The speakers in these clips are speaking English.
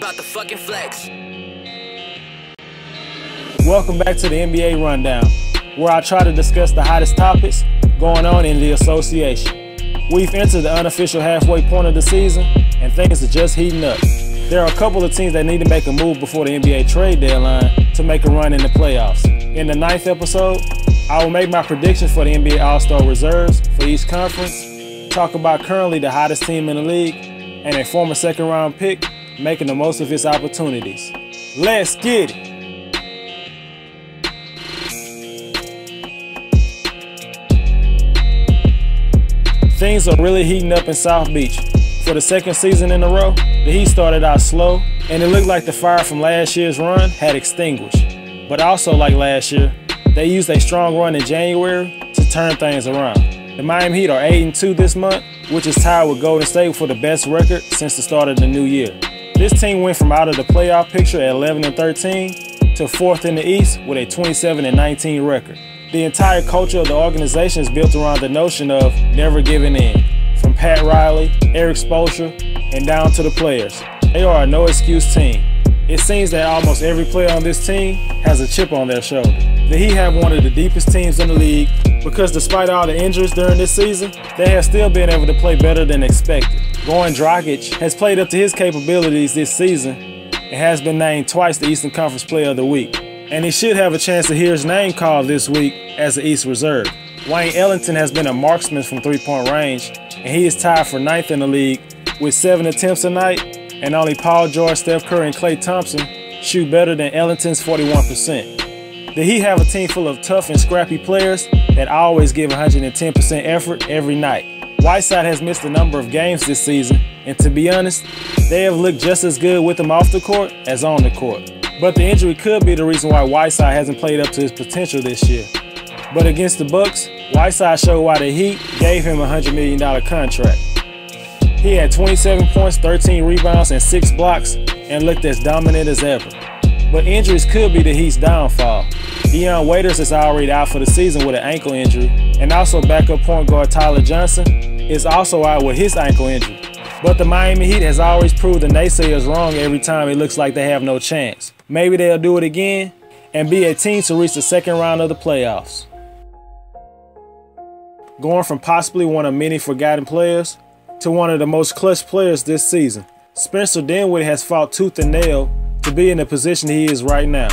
about to fucking flex. Welcome back to the NBA Rundown, where I try to discuss the hottest topics going on in the association. We've entered the unofficial halfway point of the season, and things are just heating up. There are a couple of teams that need to make a move before the NBA trade deadline to make a run in the playoffs. In the 9th episode, I will make my predictions for the NBA All-Star reserves for each conference, talk about currently the hottest team in the league, and a former second-round pick making the most of his opportunities. Let's get it! Things are really heating up in South Beach. For the second season in a row, the Heat started out slow, and it looked like the fire from last year's run had extinguished. But also like last year, they used a strong run in January to turn things around. The Miami Heat are 8-2 this month, which is tied with Golden State for the best record since the start of the new year. This team went from out of the playoff picture at 11-13 to 4th in the East with a 27-19 record. The entire culture of the organization is built around the notion of never giving in. From Pat Riley, Eric Spoelstra, and down to the players. They are a no-excuse team. It seems that almost every player on this team has a chip on their shoulder. The Heat have one of the deepest teams in the league because despite all the injuries during this season, they have still been able to play better than expected. Goran Dragic has played up to his capabilities this season and has been named twice the Eastern Conference Player of the Week. And he should have a chance to hear his name called this week as the East reserve. Wayne Ellington has been a marksman from three-point range, and he is tied for 9th in the league with 7 attempts a night, and only Paul George, Steph Curry, and Klay Thompson shoot better than Ellington's 41%. The Heat have a team full of tough and scrappy players that always give 110% effort every night. Whiteside has missed a number of games this season, and to be honest, they have looked just as good with him off the court as on the court. But the injury could be the reason why Whiteside hasn't played up to his potential this year. But against the Bucks, Whiteside showed why the Heat gave him a $100 million contract. He had 27 points, 13 rebounds, and 6 blocks, and looked as dominant as ever. But injuries could be the Heat's downfall. Dion Waiters is already out for the season with an ankle injury, and also backup point guard Tyler Johnson is also out with his ankle injury. But the Miami Heat has always proved the naysayers wrong every time it looks like they have no chance. Maybe they'll do it again and be a team to reach the second round of the playoffs. Going from possibly one of many forgotten players to one of the most clutch players this season, Spencer Dinwiddie has fought tooth and nail to be in the position he is right now,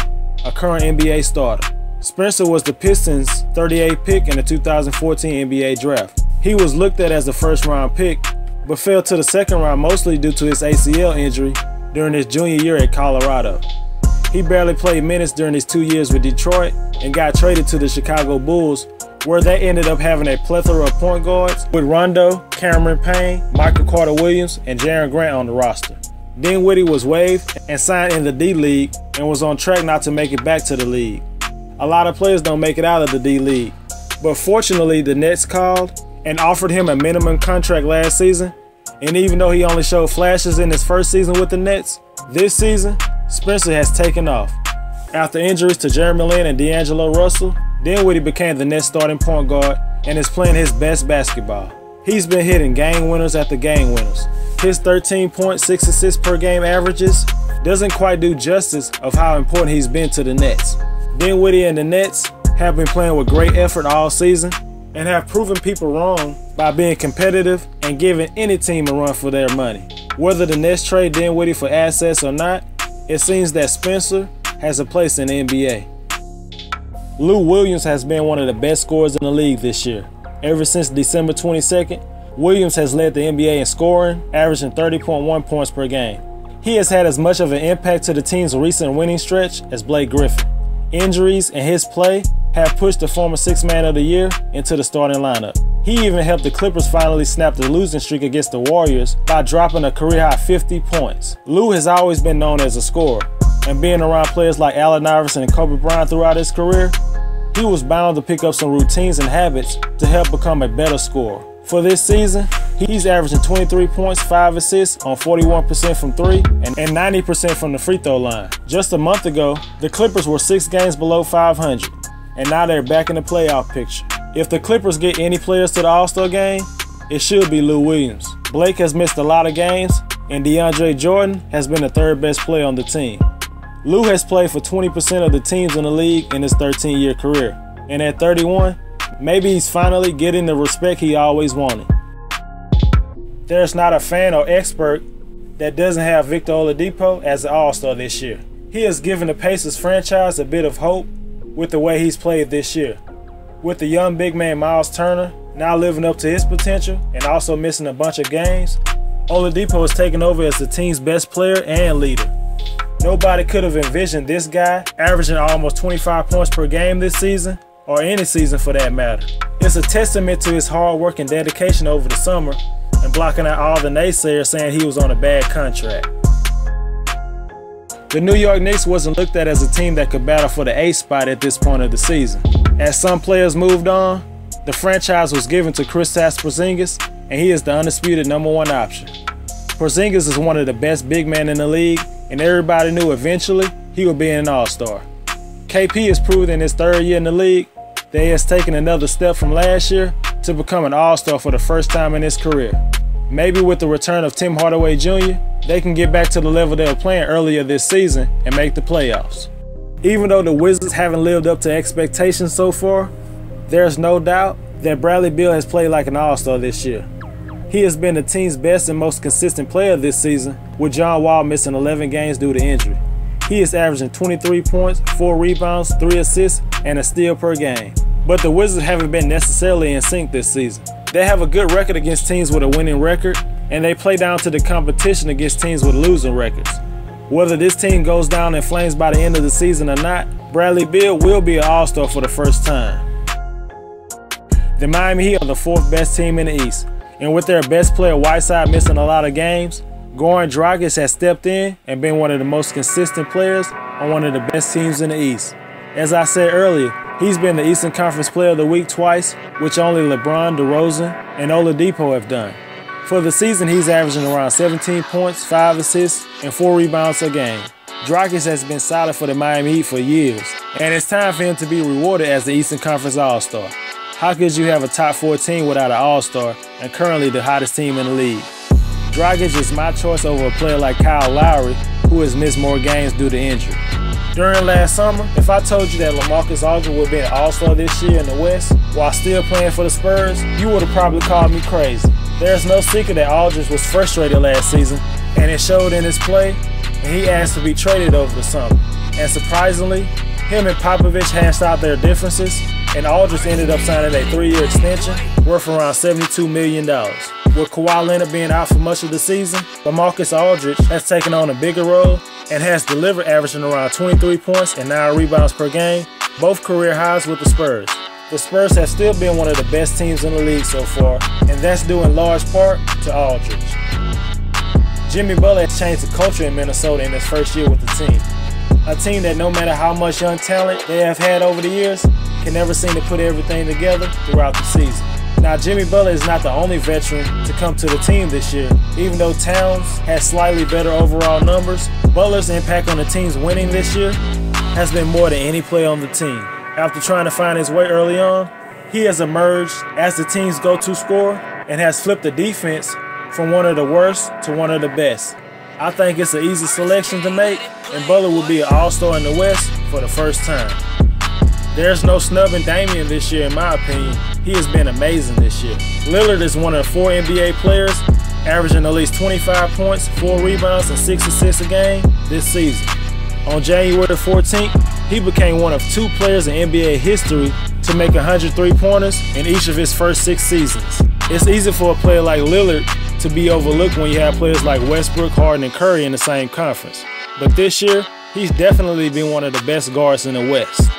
a current NBA starter. Spencer was the Pistons' 38th pick in the 2014 NBA draft. He was looked at as the first-round pick, but fell to the second round mostly due to his ACL injury during his junior year at Colorado. He barely played minutes during his 2 years with Detroit and got traded to the Chicago Bulls, where they ended up having a plethora of point guards with Rondo, Cameron Payne, Michael Carter-Williams, and Jaren Grant on the roster. Dinwiddie was waived and signed in the D-League and was on track not to make it back to the league. A lot of players don't make it out of the D-League, but fortunately the Nets called and offered him a minimum contract last season, and even though he only showed flashes in his first season with the Nets, this season, Spencer has taken off. After injuries to Jeremy Lin and D'Angelo Russell, Dinwiddie became the Nets starting point guard and is playing his best basketball. He's been hitting game winners after game winners. His 13.6 assists per game averages doesn't quite do justice of how important he's been to the Nets. Dinwiddie and the Nets have been playing with great effort all season and have proven people wrong by being competitive and giving any team a run for their money. Whether the Nets trade Dinwiddie for assets or not, it seems that Spencer has a place in the NBA. Lou Williams has been one of the best scorers in the league this year. Ever since December 22nd, Williams has led the NBA in scoring, averaging 30.1 points per game. He has had as much of an impact to the team's recent winning stretch as Blake Griffin. Injuries and his play have pushed the former Sixth Man of the Year into the starting lineup. He even helped the Clippers finally snap the losing streak against the Warriors by dropping a career-high 50 points. Lou has always been known as a scorer, and being around players like Allen Iverson and Kobe Bryant throughout his career, he was bound to pick up some routines and habits to help become a better scorer. For this season, he's averaging 23 points, 5 assists on 41% from 3 and 90% from the free throw line. Just a month ago, the Clippers were 6 games below 500, and now they're back in the playoff picture. If the Clippers get any players to the All-Star game, it should be Lou Williams. Blake has missed a lot of games, and DeAndre Jordan has been the third best player on the team. Lou has played for 20% of the teams in the league in his 13-year career, and at 31, maybe he's finally getting the respect he always wanted. There's not a fan or expert that doesn't have Victor Oladipo as an All-Star this year. He has given the Pacers franchise a bit of hope with the way he's played this year. With the young big man Miles Turner now living up to his potential and also missing a bunch of games, Oladipo is taking over as the team's best player and leader. Nobody could have envisioned this guy averaging almost 25 points per game this season, or any season for that matter. It's a testament to his hard work and dedication over the summer and blocking out all the naysayers saying he was on a bad contract. The New York Knicks wasn't looked at as a team that could battle for the 8th spot at this point of the season. As some players moved on, the franchise was given to Kristaps Porzingis, and he is the undisputed #1 option. Porzingis is one of the best big men in the league, and everybody knew eventually he would be an All-Star. KP has proved in his 3rd year in the league that he has taken another step from last year to become an All-Star for the first time in his career. Maybe with the return of Tim Hardaway Jr., they can get back to the level they were playing earlier this season and make the playoffs. Even though the Wizards haven't lived up to expectations so far, there's no doubt that Bradley Beal has played like an All-Star this year. He has been the team's best and most consistent player this season, with John Wall missing 11 games due to injury. He is averaging 23 points, 4 rebounds, 3 assists, and a steal per game. But the Wizards haven't been necessarily in sync this season. They have a good record against teams with a winning record, and they play down to the competition against teams with losing records. Whether this team goes down in flames by the end of the season or not, Bradley Beal will be an All-Star for the first time. The Miami Heat are the 4th best team in the East, and with their best player Whiteside missing a lot of games, Goran Dragic has stepped in and been one of the most consistent players on one of the best teams in the East. As I said earlier, he's been the Eastern Conference Player of the Week twice, which only LeBron, DeRozan, and Oladipo have done. For the season, he's averaging around 17 points, 5 assists, and 4 rebounds a game. Dragic has been solid for the Miami Heat for years, and it's time for him to be rewarded as the Eastern Conference All-Star. How could you have a top 4 team without an All-Star and currently the hottest team in the league? Dragic is my choice over a player like Kyle Lowry, who has missed more games due to injury. During last summer, if I told you that LaMarcus Aldridge would be an All-Star this year in the West while still playing for the Spurs, you would have probably called me crazy. There's no secret that Aldridge was frustrated last season, and it showed in his play, and he asked to be traded over the summer. And surprisingly, him and Popovich hashed out their differences, and Aldridge ended up signing a 3-year extension worth around $72 million. With Kawhi Leonard being out for much of the season, LaMarcus Aldridge has taken on a bigger role and has delivered, averaging around 23 points and 9 rebounds per game, both career highs with the Spurs. The Spurs have still been one of the best teams in the league so far, and that's due in large part to Aldridge. Jimmy Butler has changed the culture in Minnesota in his first year with the team. A team that no matter how much young talent they have had over the years, can never seem to put everything together throughout the season. Now, Jimmy Butler is not the only veteran to come to the team this year. Even though Towns has slightly better overall numbers, Butler's impact on the team's winning this year has been more than any player on the team. After trying to find his way early on, he has emerged as the team's go-to scorer and has flipped the defense from one of the worst to one of the best. I think it's an easy selection to make, and Butler will be an All-Star in the West for the first time. There's no snubbing Damian this year in my opinion. He has been amazing this year. Lillard is one of 4 NBA players averaging at least 25 points, 4 rebounds, and 6 assists a game this season. On January 14th, he became one of 2 players in NBA history to make 100 3-pointers in each of his first 6 seasons. It's easy for a player like Lillard to be overlooked when you have players like Westbrook, Harden, and Curry in the same conference. But this year, he's definitely been one of the best guards in the West.